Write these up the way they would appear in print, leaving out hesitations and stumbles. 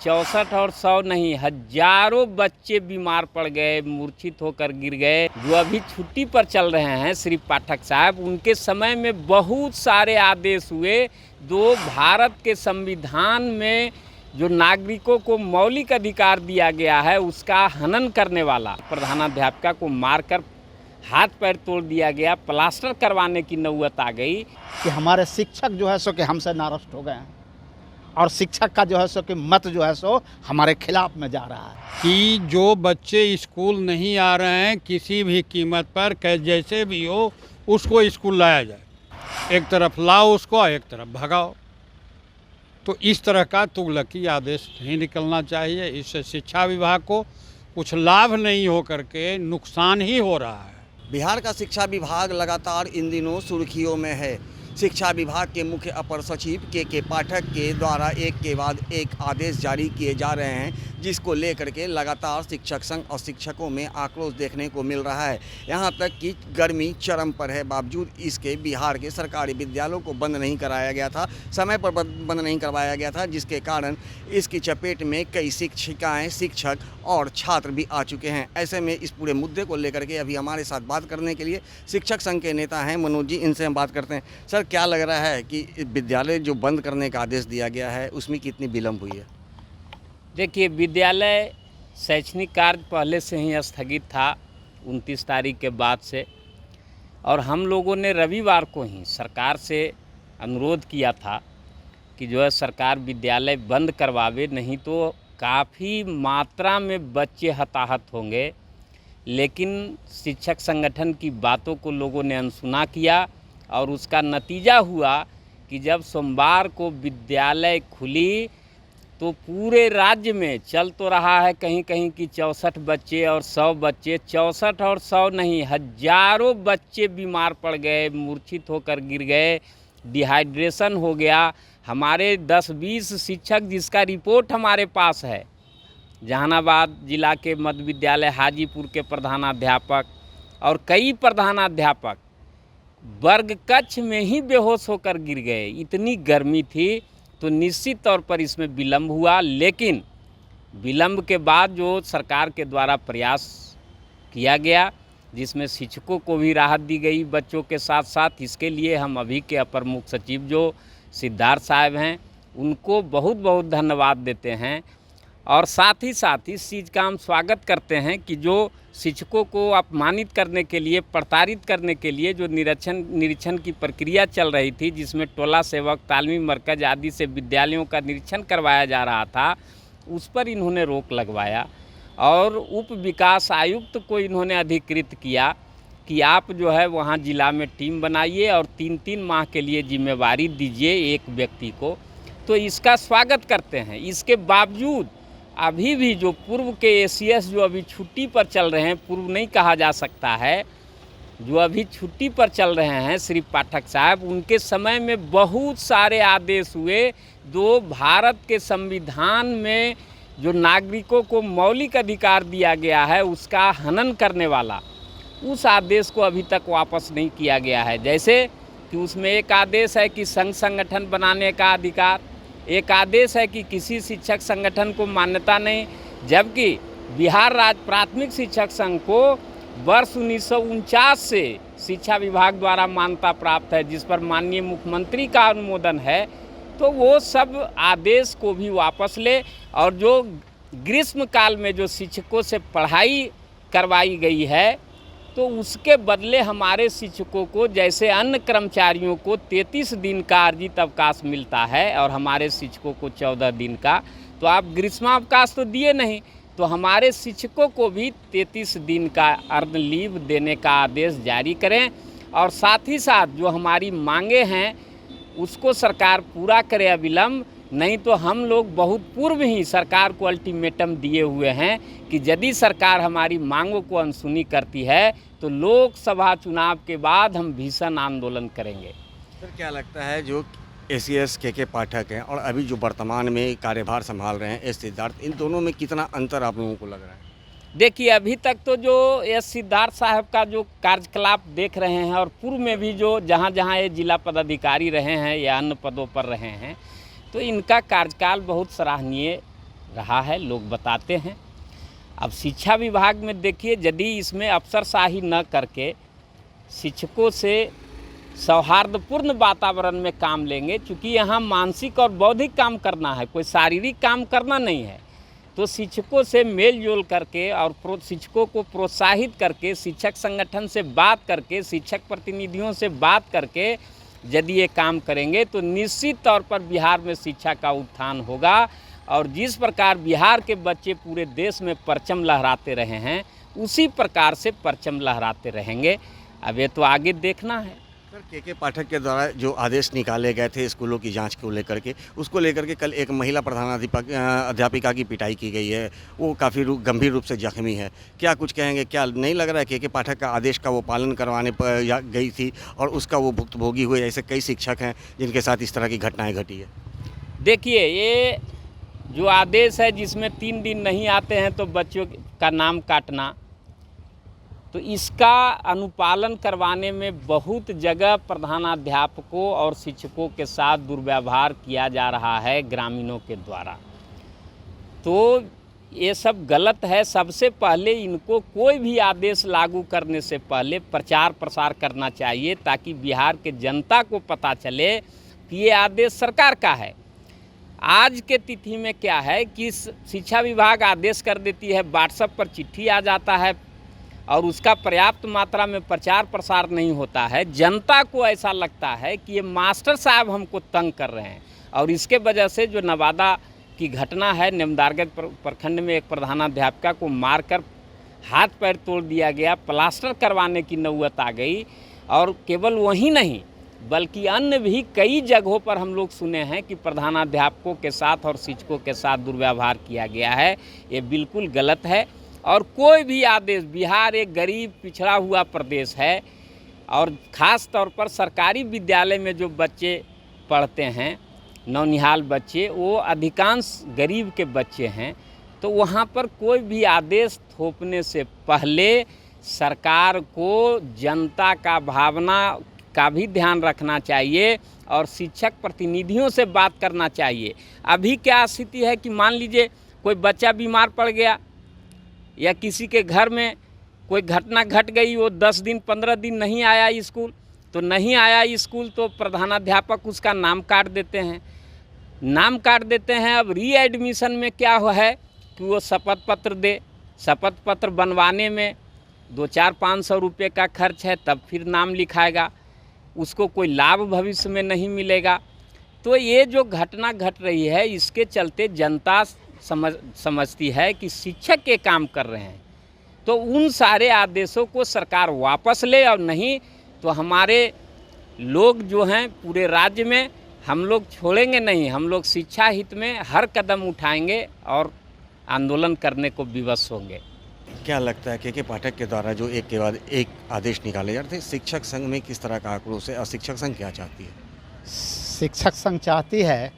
64 और 100 नहीं, हजारों बच्चे बीमार पड़ गए, मूर्छित होकर गिर गए। जो अभी छुट्टी पर चल रहे हैं श्री पाठक साहब, उनके समय में बहुत सारे आदेश हुए। भारत के संविधान में जो नागरिकों को मौलिक अधिकार दिया गया है, उसका हनन करने वाला प्रधानाध्यापिका को मारकर हाथ पैर तोड़ दिया गया, प्लास्टर करवाने की नौबत आ गई कि हमारे शिक्षक जो है सो कि हमसे नाराज हो गए हैं और शिक्षक का जो है सो कि मत जो है सो हमारे खिलाफ में जा रहा है कि जो बच्चे स्कूल नहीं आ रहे हैं किसी भी कीमत पर जैसे भी हो उसको स्कूल लाया जाए। एक तरफ लाओ उसको, एक तरफ भगाओ। तो इस तरह का तुगलकी आदेश नहीं निकलना चाहिए। इससे शिक्षा विभाग को कुछ लाभ नहीं हो करके नुकसान ही हो रहा है। बिहार का शिक्षा विभाग लगातार इन दिनों सुर्खियों में है। शिक्षा विभाग के मुख्य अपर सचिव के पाठक के द्वारा एक के बाद एक आदेश जारी किए जा रहे हैं, जिसको लेकर के लगातार शिक्षक संघ और शिक्षकों में आक्रोश देखने को मिल रहा है। यहां तक कि गर्मी चरम पर है, बावजूद इसके बिहार के सरकारी विद्यालयों को बंद नहीं कराया गया था, समय पर बंद नहीं करवाया गया था, जिसके कारण इसकी चपेट में कई शिक्षिकाएँ, शिक्षक और छात्र भी आ चुके हैं। ऐसे में इस पूरे मुद्दे को लेकर के अभी हमारे साथ बात करने के लिए शिक्षक संघ के नेता हैं मनोज जी, इनसे हम बात करते हैं। सर, क्या लग रहा है कि विद्यालय जो बंद करने का आदेश दिया गया है उसमें कितनी विलम्ब हुई है? देखिए, विद्यालय शैक्षणिक कार्य पहले से ही स्थगित था 29 तारीख के बाद से, और हम लोगों ने रविवार को ही सरकार से अनुरोध किया था कि जो है सरकार विद्यालय बंद करवावे, नहीं तो काफ़ी मात्रा में बच्चे हताहत होंगे। लेकिन शिक्षक संगठन की बातों को लोगों ने अनसुना किया और उसका नतीजा हुआ कि जब सोमवार को विद्यालय खुली तो पूरे राज्य में चल तो रहा है कहीं कहीं कि 64 बच्चे और 100 बच्चे, 64 और 100 नहीं, हजारों बच्चे बीमार पड़ गए, मूर्छित होकर गिर गए, डिहाइड्रेशन हो गया। हमारे 10-20 शिक्षक, जिसका रिपोर्ट हमारे पास है, जहानाबाद जिला के मध्य विद्यालय हाजीपुर के प्रधानाध्यापक और कई प्रधानाध्यापक वर्ग कक्ष में ही बेहोश होकर गिर गए। इतनी गर्मी थी, तो निश्चित तौर पर इसमें विलम्ब हुआ। लेकिन विलम्ब के बाद जो सरकार के द्वारा प्रयास किया गया, जिसमें शिक्षकों को भी राहत दी गई बच्चों के साथ साथ, इसके लिए हम अभी के अपर मुख्य सचिव जो सिद्धार्थ साहब हैं, उनको बहुत बहुत धन्यवाद देते हैं। और साथ ही इस चीज़ का हम स्वागत करते हैं कि जो शिक्षकों को अपमानित करने के लिए, प्रताड़ित करने के लिए जो निरीक्षण की प्रक्रिया चल रही थी, जिसमें टोला सेवक, तालीमी मरकज़ आदि से विद्यालयों का निरीक्षण करवाया जा रहा था, उस पर इन्होंने रोक लगवाया और उप विकास आयुक्त को इन्होंने अधिकृत किया कि आप जो है वहाँ जिला में टीम बनाइए और 3-3 माह के लिए जिम्मेवारी दीजिए एक व्यक्ति को। तो इसका स्वागत करते हैं। इसके बावजूद अभी भी जो पूर्व के एसीएस जो अभी छुट्टी पर चल रहे हैं, पूर्व नहीं कहा जा सकता है, जो अभी छुट्टी पर चल रहे हैं श्री पाठक साहब, उनके समय में बहुत सारे आदेश हुए। भारत के संविधान में जो नागरिकों को मौलिक अधिकार दिया गया है, उसका हनन करने वाला उस आदेश को अभी तक वापस नहीं किया गया है। जैसे कि उसमें एक आदेश है कि संघ संगठन बनाने का अधिकार, एक आदेश है कि किसी शिक्षक संगठन को मान्यता नहीं, जबकि बिहार राज्य प्राथमिक शिक्षक संघ को वर्ष 1949 से शिक्षा विभाग द्वारा मान्यता प्राप्त है, जिस पर माननीय मुख्यमंत्री का अनुमोदन है। तो वो सब आदेश को भी वापस ले, और जो ग्रीष्म काल में जो शिक्षकों से पढ़ाई करवाई गई है, तो उसके बदले हमारे शिक्षकों को, जैसे अन्य कर्मचारियों को 33 दिन का अर्जित अवकाश मिलता है और हमारे शिक्षकों को 14 दिन का, तो आप ग्रीष्मावकाश तो दिए नहीं, तो हमारे शिक्षकों को भी 33 दिन का अर्ध लीव देने का आदेश जारी करें। और साथ ही साथ जो हमारी मांगे हैं उसको सरकार पूरा करे अविलंब, नहीं तो हम लोग बहुत पूर्व ही सरकार को अल्टीमेटम दिए हुए हैं कि यदि सरकार हमारी मांगों को अनसुनी करती है तो लोकसभा चुनाव के बाद हम भीषण आंदोलन करेंगे। सर, क्या लगता है जो एसीएस के पाठक हैं और अभी जो वर्तमान में कार्यभार संभाल रहे हैं एस सिद्धार्थ, इन दोनों में कितना अंतर आप लोगों को लग रहा है? देखिए, अभी तक तो जो एस सिद्धार्थ साहब का जो कार्यकलाप देख रहे हैं, और पूर्व में भी जो जहाँ ये जिला पदाधिकारी रहे हैं या अन्य पदों पर रहे हैं, तो इनका कार्यकाल बहुत सराहनीय रहा है, लोग बताते हैं। अब शिक्षा विभाग में देखिए, यदि इसमें अफसरशाही न करके शिक्षकों से सौहार्दपूर्ण वातावरण में काम लेंगे, क्योंकि यहाँ मानसिक और बौद्धिक काम करना है, कोई शारीरिक काम करना नहीं है, तो शिक्षकों से मेल जोल करके और शिक्षकों को प्रोत्साहित करके, शिक्षक संगठन से बात करके, शिक्षक प्रतिनिधियों से बात करके यदि ये काम करेंगे तो निश्चित तौर पर बिहार में शिक्षा का उत्थान होगा। और जिस प्रकार बिहार के बच्चे पूरे देश में परचम लहराते रहे हैं, उसी प्रकार से परचम लहराते रहेंगे। अब ये तो आगे देखना है। सर, के पाठक के द्वारा जो आदेश निकाले गए थे स्कूलों की जांच को लेकर के, उसको लेकर के कल एक महिला अध्यापिका की पिटाई की गई है, वो काफ़ी गंभीर रूप से जख्मी है। क्या कुछ कहेंगे? क्या नहीं लग रहा है के पाठक का आदेश का वो पालन करवाने पर गई थी और उसका वो भुक्तभोगी हुए? ऐसे कई शिक्षक हैं जिनके साथ इस तरह की घटनाएँ घटी है। देखिए, ये जो आदेश है जिसमें 3 दिन नहीं आते हैं तो बच्चों का नाम काटना, तो इसका अनुपालन करवाने में बहुत जगह प्रधानाध्यापकों और शिक्षकों के साथ दुर्व्यवहार किया जा रहा है ग्रामीणों के द्वारा। तो ये सब गलत है। सबसे पहले इनको कोई भी आदेश लागू करने से पहले प्रचार प्रसार करना चाहिए, ताकि बिहार के जनता को पता चले कि ये आदेश सरकार का है। आज के तिथि में क्या है कि शिक्षा विभाग आदेश कर देती है, व्हाट्सएप पर चिट्ठी आ जाता है और उसका पर्याप्त मात्रा में प्रचार प्रसार नहीं होता है। जनता को ऐसा लगता है कि ये मास्टर साहब हमको तंग कर रहे हैं, और इसके वजह से जो नवादा की घटना है, निमदारगंज प्रखंड में एक प्रधानाध्यापिका को मारकर हाथ पैर तोड़ दिया गया, प्लास्टर करवाने की नौबत आ गई। और केवल वही नहीं बल्कि अन्य भी कई जगहों पर हम लोग सुने हैं कि प्रधानाध्यापकों के साथ और शिक्षकों के साथ दुर्व्यवहार किया गया है। ये बिल्कुल गलत है। और कोई भी आदेश, बिहार एक गरीब पिछड़ा हुआ प्रदेश है, और ख़ास तौर पर सरकारी विद्यालय में जो बच्चे पढ़ते हैं, नौनिहाल बच्चे, वो अधिकांश गरीब के बच्चे हैं। तो वहाँ पर कोई भी आदेश थोपने से पहले सरकार को जनता का भावना का भी ध्यान रखना चाहिए और शिक्षक प्रतिनिधियों से बात करना चाहिए। अभी क्या स्थिति है कि मान लीजिए कोई बच्चा बीमार पड़ गया या किसी के घर में कोई घटना घट गई, वो 10 दिन 15 दिन नहीं आया स्कूल, तो नहीं आया स्कूल तो प्रधानाध्यापक उसका नाम काट देते हैं। नाम काट देते हैं। अब रीएडमिशन में क्या है कि वो शपथ पत्र दे, शपथ पत्र बनवाने में 200-500 रुपये का खर्च है, तब फिर नाम लिखाएगा, उसको कोई लाभ भविष्य में मिलेगा। तो ये जो घटना घट रही है, इसके चलते जनता समझती है कि शिक्षक के काम कर रहे हैं, तो उन सारे आदेशों को सरकार वापस ले, और नहीं तो हमारे लोग जो हैं पूरे राज्य में हम लोग छोड़ेंगे नहीं। हम लोग शिक्षा हित में हर कदम उठाएंगे और आंदोलन करने को विवश होंगे। क्या लगता है के पाठक के द्वारा जो एक के बाद एक आदेश निकाले जा रहे थे, शिक्षक संघ में किस तरह का आक्रोश है और शिक्षक संघ क्या चाहती है? शिक्षक संघ चाहती है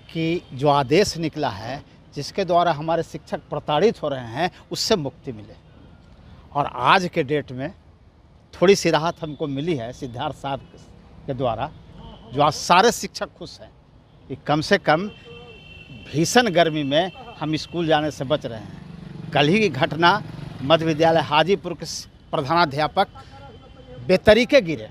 कि जो आदेश निकला है, जिसके द्वारा हमारे शिक्षक प्रताड़ित हो रहे हैं, उससे मुक्ति मिले। और आज के डेट में थोड़ी सी राहत हमको मिली है सिद्धार्थ साहब के द्वारा, जो आज सारे शिक्षक खुश हैं कि कम से कम भीषण गर्मी में हम स्कूल जाने से बच रहे हैं। कल ही की घटना, मध्य विद्यालय हाजीपुर के प्रधानाध्यापक बेतरीके गिरे,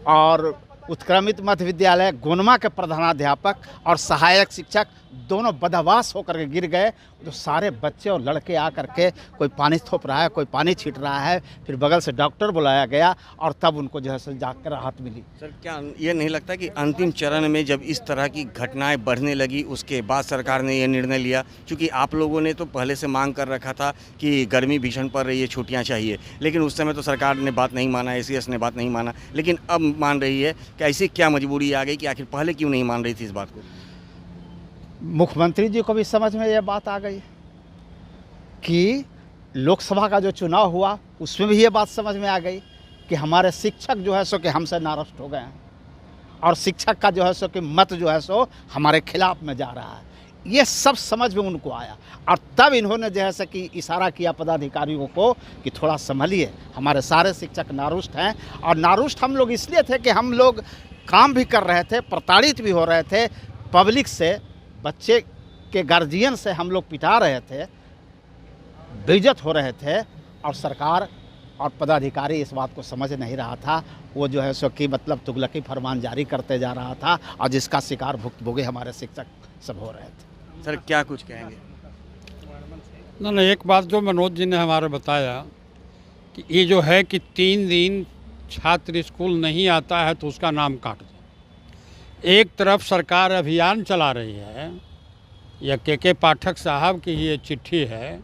और उत्क्रमित मध्य विद्यालय गोनमा के प्रधानाध्यापक और सहायक शिक्षक दोनों बदहवास होकर के गिर गए। तो सारे बच्चे और लड़के आकर के कोई पानी थोप रहा है, कोई पानी छीट रहा है, फिर बगल से डॉक्टर बुलाया गया और तब उनको जो है सो जाकर राहत मिली। सर, क्या ये नहीं लगता कि अंतिम चरण में जब इस तरह की घटनाएं बढ़ने लगी, उसके बाद सरकार ने ये निर्णय लिया? क्योंकि आप लोगों ने तो पहले से मांग कर रखा था कि गर्मी भीषण पड़ रही है, छुट्टियाँ चाहिए, लेकिन उस समय तो सरकार ने बात नहीं माना, ACS ने बात नहीं माना, लेकिन अब मान रही है कि ऐसी क्या मजबूरी आ गई कि आखिर पहले क्यों नहीं मान रही थी इस बात को? मुख्यमंत्री जी को भी समझ में ये बात आ गई कि लोकसभा का जो चुनाव हुआ, उसमें भी ये बात समझ में आ गई कि हमारे शिक्षक जो है सो कि हमसे नाराज़ हो गए हैं, और शिक्षक का जो है सो कि मत जो है सो हमारे खिलाफ में जा रहा है। ये सब समझ में उनको आया, और तब इन्होंने जो है सो कि इशारा किया पदाधिकारियों को कि थोड़ा संभलिए, हमारे सारे शिक्षक नारुष्ट हैं। और नारुष्ट हम लोग इसलिए थे कि हम लोग काम भी कर रहे थे, प्रताड़ित भी हो रहे थे पब्लिक से। बच्चे के गार्जियन से हम लोग पिटा रहे थे, बेइज्जत हो रहे थे, और सरकार और पदाधिकारी इस बात को समझ नहीं रहा था। वो जो है सो कि मतलब तुगलकी फरमान जारी करते जा रहा था, और जिसका शिकार भुक्तभोगी हमारे शिक्षक सब हो रहे थे। सर क्या कुछ कहेंगे? ना एक बात जो मनोज जी ने हमारे बताया कि ये जो है कि 3 दिन छात्र स्कूल नहीं आता है तो उसका नाम काट दो। एक तरफ सरकार अभियान चला रही है, यह के पाठक साहब की ये चिट्ठी है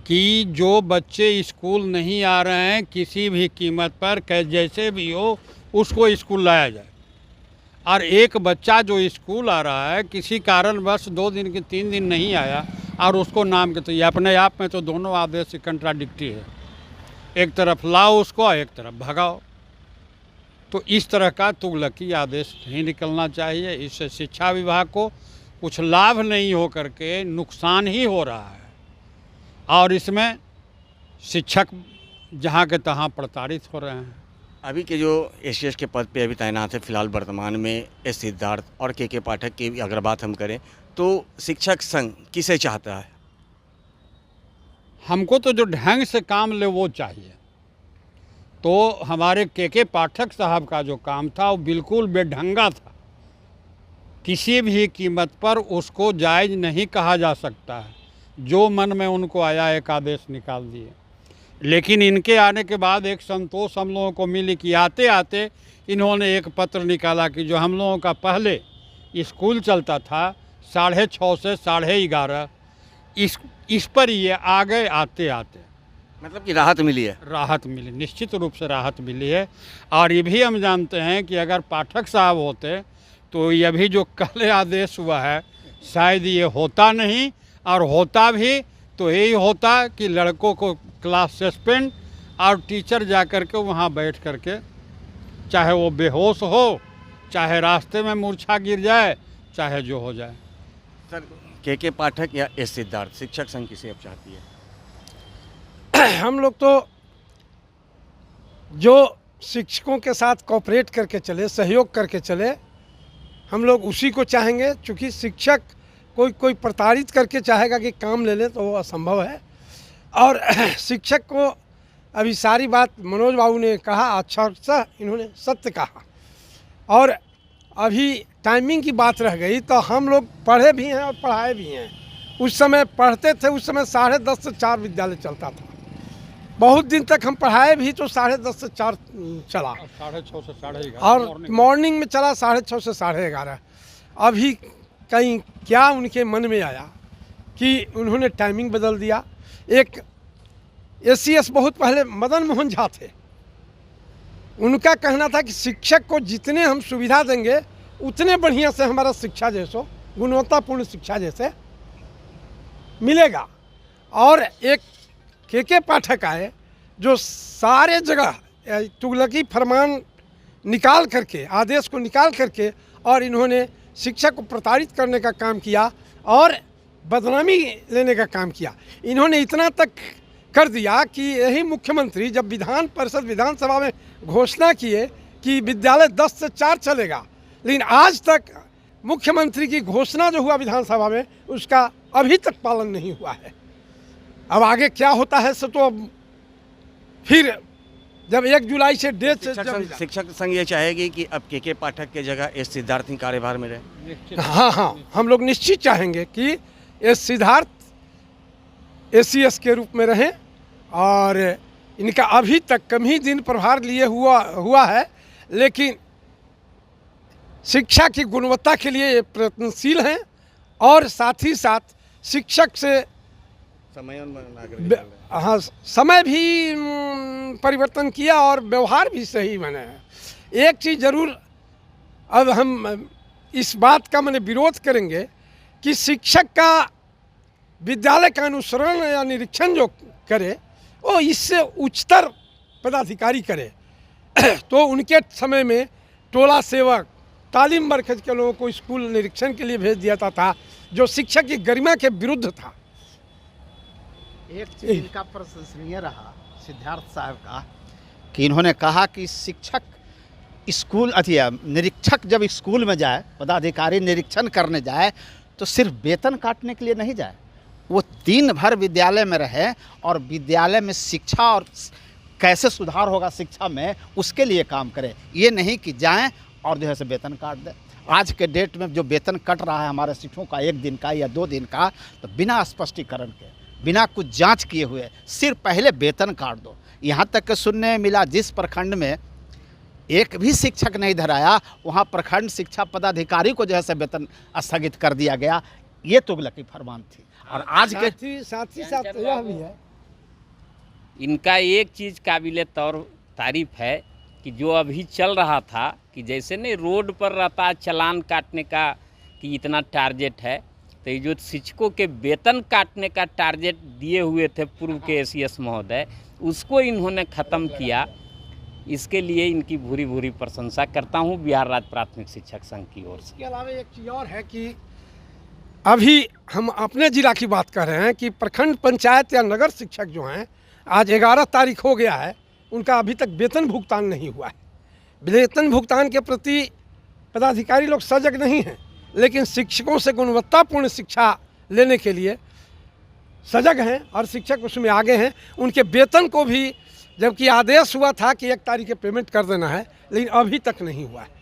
कि जो बच्चे स्कूल नहीं आ रहे हैं किसी भी कीमत पर जैसे भी हो उसको स्कूल लाया जाए, और एक बच्चा जो स्कूल आ रहा है किसी कारणवश 2 दिन के 3 दिन नहीं आया और उसको नाम के, तो ये अपने आप में तो दोनों आदेश कंट्राडिक्टी है। एक तरफ लाओ उसको, एक तरफ भगाओ। तो इस तरह का तुगलकी आदेश नहीं निकलना चाहिए। इससे शिक्षा विभाग को कुछ लाभ नहीं हो करके नुकसान ही हो रहा है, और इसमें शिक्षक जहाँ के तहाँ प्रताड़ित हो रहे हैं। अभी के जो एसीएस के पद पे अभी तैनात है फिलहाल वर्तमान में एस सिद्धार्थ और के पाठक की अगर बात हम करें तो शिक्षक संघ किसे चाहता है? हमको तो जो ढंग से काम ले वो चाहिए। तो हमारे के पाठक साहब का जो काम था वो बिल्कुल बेढंगा था, किसी भी कीमत पर उसको जायज़ नहीं कहा जा सकता है। जो मन में उनको आया एक आदेश निकाल दिए। लेकिन इनके आने के बाद एक संतोष हम लोगों को मिली कि आते आते इन्होंने एक पत्र निकाला कि जो हम लोगों का पहले स्कूल चलता था 6:30 से 11:30, इस पर ये आ गए आते आते। मतलब कि राहत मिली है? राहत मिली, निश्चित रूप से राहत मिली है। और ये भी हम जानते हैं कि अगर पाठक साहब होते तो ये भी जो कल आदेश हुआ है शायद ये होता नहीं, और होता भी तो यही होता कि लड़कों को क्लास सस्पेंड और टीचर जा कर के वहाँ बैठ कर के, चाहे वो बेहोश हो, चाहे रास्ते में मूर्छा गिर जाए, चाहे जो हो जाए। सर के पाठक या एस सिद्धार्थ, शिक्षक संघ किसे अब चाहती है? हम लोग तो जो शिक्षकों के साथ कोऑपरेट करके चले, सहयोग करके चले, हम लोग उसी को चाहेंगे। चूँकि शिक्षक कोई प्रताड़ित करके चाहेगा कि काम ले ले तो वो असंभव है। और शिक्षक को अभी सारी बात मनोज बाबू ने कहा, अच्छा सा इन्होंने सत्य कहा। और अभी टाइमिंग की बात रह गई तो हम लोग पढ़े भी हैं और पढ़ाए भी हैं। उस समय पढ़ते थे, उस समय 10:30 से 4 विद्यालय चलता था। बहुत दिन तक हम पढ़ाए भी तो 10:30 से 4 चला, 6:30 से 11:30, और मॉर्निंग में चला 6:30 से 11:30। अभी कहीं क्या उनके मन में आया कि उन्होंने टाइमिंग बदल दिया। एक एसीएस बहुत पहले मदन मोहन झा थे, उनका कहना था कि शिक्षक को जितने हम सुविधा देंगे उतने बढ़िया से हमारा शिक्षा जैसो गुणवत्तापूर्ण शिक्षा जैसे मिलेगा। और एक के पाठक आए जो सारे जगह तुगलकी फरमान निकाल करके, आदेश को निकाल करके, और इन्होंने शिक्षक को प्रताड़ित करने का काम किया और बदनामी लेने का काम किया। इन्होंने इतना तक कर दिया कि यही मुख्यमंत्री जब विधानसभा में घोषणा किए कि विद्यालय 10 से 4 चलेगा, लेकिन आज तक मुख्यमंत्री की घोषणा जो हुआ विधानसभा में उसका अभी तक पालन नहीं हुआ है। अब आगे क्या होता है सो तो अब फिर जब 1 जुलाई से डेट, शिक्षक संघ ये चाहेगी कि अब के पाठक के जगह एस सिद्धार्थ ही कार्यभार में रहे? हाँ, हम लोग निश्चित चाहेंगे कि एस सिद्धार्थ एसीएस के रूप में रहें। और इनका अभी तक कम ही दिन प्रभार लिए हुआ है, लेकिन शिक्षा की गुणवत्ता के लिए ये प्रयत्नशील हैं। और साथ ही साथ शिक्षक से हाँ, समय भी परिवर्तन किया और व्यवहार भी सही बने हैं। एक चीज़ ज़रूर अब हम इस बात का मैंने विरोध करेंगे कि शिक्षक का विद्यालय का अनुसरण या निरीक्षण जो करे वो इससे उच्चतर पदाधिकारी करे। तो उनके समय में टोला सेवक, तालीम मरकज के लोगों को स्कूल निरीक्षण के लिए भेज दिया था, जो शिक्षक की गरिमा के विरुद्ध था। एक चीज़ इनका प्रशंसनीय रहा सिद्धार्थ साहब का कि इन्होंने कहा कि शिक्षक स्कूल निरीक्षक जब स्कूल में जाए, पदाधिकारी निरीक्षण करने जाए तो सिर्फ वेतन काटने के लिए नहीं जाए, वो दिन भर विद्यालय में रहे और विद्यालय में शिक्षा और कैसे सुधार होगा शिक्षा में उसके लिए काम करें। ये नहीं कि जाएं और जो है से वेतन काट दें। आज के डेट में जो वेतन कट रहा है हमारे शिक्षकों का 1 दिन का या 2 दिन का, तो बिना स्पष्टीकरण के, बिना कुछ जांच किए हुए सिर्फ पहले वेतन काट दो। यहाँ तक कि सुनने में मिला जिस प्रखंड में एक भी शिक्षक नहीं धराया, वहाँ प्रखंड शिक्षा पदाधिकारी को जो है से वेतन स्थगित कर दिया गया। ये तुगलकी फरमान थी। और आज के साथ ही यह भी है, इनका एक चीज़ काबिले तौर तारीफ है कि जो अभी चल रहा था कि जैसे नहीं रोड पर रहता है चालान काटने का कि इतना टारगेट है, तो ये जो शिक्षकों के वेतन काटने का टारगेट दिए हुए थे पूर्व के एसीएस महोदय, उसको इन्होंने ख़त्म किया। इसके लिए इनकी भूरी भूरी प्रशंसा करता हूँ बिहार राज्य प्राथमिक शिक्षक संघ की ओर से। इसके अलावा एक चीज़ और है कि अभी हम अपने जिला की बात कर रहे हैं कि प्रखंड पंचायत या नगर शिक्षक जो हैं, आज 11 तारीख हो गया है, उनका अभी तक वेतन भुगतान नहीं हुआ है। वेतन भुगतान के प्रति पदाधिकारी लोग सजग नहीं हैं, लेकिन शिक्षकों से गुणवत्तापूर्ण शिक्षा लेने के लिए सजग हैं और शिक्षक उसमें आगे हैं। उनके वेतन को भी, जबकि आदेश हुआ था कि 1 तारीख के पेमेंट कर देना है, लेकिन अभी तक नहीं हुआ है।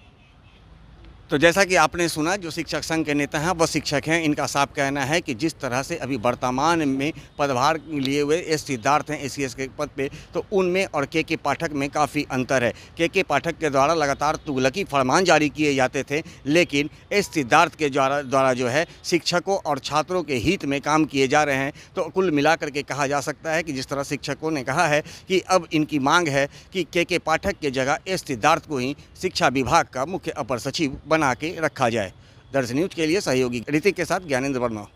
तो जैसा कि आपने सुना, जो शिक्षक संघ के नेता हैं वह शिक्षक हैं। इनका साफ कहना है कि जिस तरह से अभी वर्तमान में पदभार लिए हुए एस सिद्धार्थ हैं एसीएस के पद पे, तो उनमें और के पाठक में काफ़ी अंतर है। के पाठक के द्वारा लगातार तुगलकी फरमान जारी किए जाते थे, लेकिन एस सिद्धार्थ के द्वारा जो है शिक्षकों और छात्रों के हित में काम किए जा रहे हैं। तो कुल मिलाकर के कहा जा सकता है कि जिस तरह शिक्षकों ने कहा है कि अब इनकी मांग है कि के पाठक के जगह एस सिद्धार्थ को ही शिक्षा विभाग का मुख्य अपर सचिव बना के रखा जाए। दर्ज न्यूज के लिए सहयोगी ऋतिक के साथ ज्ञानेंद्र वर्मा।